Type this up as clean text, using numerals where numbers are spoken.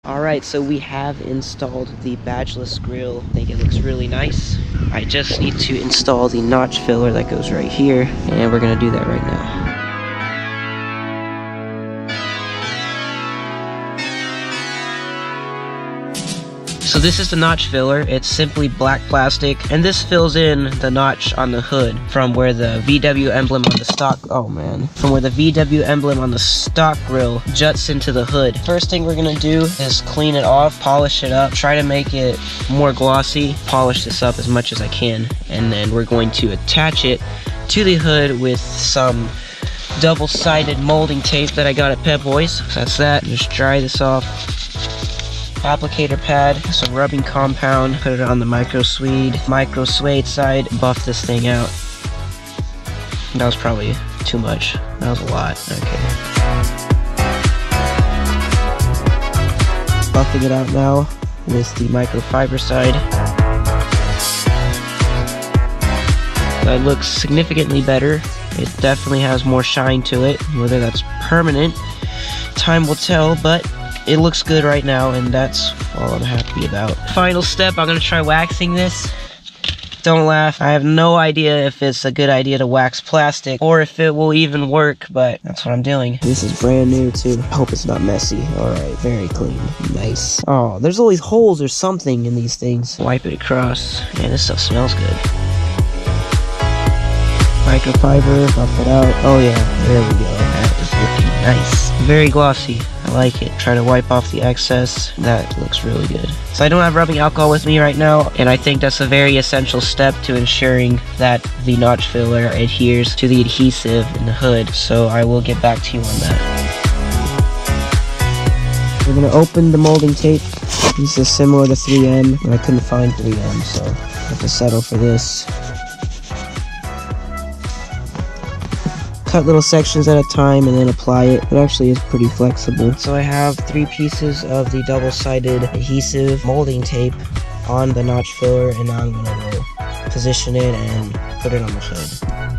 Alright, so we have installed the Badgeless grill. I think it looks really nice. I just need to install the notch filler that goes right here, and we're gonna do that right now. So this is the notch filler. It's simply black plastic, and this fills in the notch on the hood from where the VW emblem on the stock, from where the VW emblem on the stock grill juts into the hood. First thing we're gonna do is clean it off, polish it up, try to make it more glossy, polish this up as much as I can, and then we're going to attach it to the hood with some double-sided molding tape that I got at Pep Boys. So that's that. Just dry this off. Applicator pad, some rubbing compound, put it on the micro suede side, buff this thing out. That was probably too much. That was a lot. Okay. Buffing it out now with the microfiber side. That looks significantly better. It definitely has more shine to it. Whether that's permanent, time will tell, but it looks good right now, and that's all I'm happy about. Final step, I'm gonna try waxing this. Don't laugh, I have no idea if it's a good idea to wax plastic or if it will even work, but that's what I'm doing. This is brand new too. I hope it's not messy. Alright, very clean. Nice. Oh, there's always holes or something in these things. Wipe it across. Man, this stuff smells good. Microfiber, buff it out. Oh yeah, there we go. That is looking nice. Very glossy. I like it. Try to wipe off the excess. That looks really good. So I don't have rubbing alcohol with me right now, and I think that's a very essential step to ensuring that the notch filler adheres to the adhesive in the hood. So I will get back to you on that. We're going to open the molding tape. This is similar to 3M, and I couldn't find 3M, so I have to settle for this. Cut little sections at a time and then apply it. It actually is pretty flexible. So I have 3 pieces of the double-sided adhesive molding tape on the notch filler, and now I'm going to position it and put it on the hood.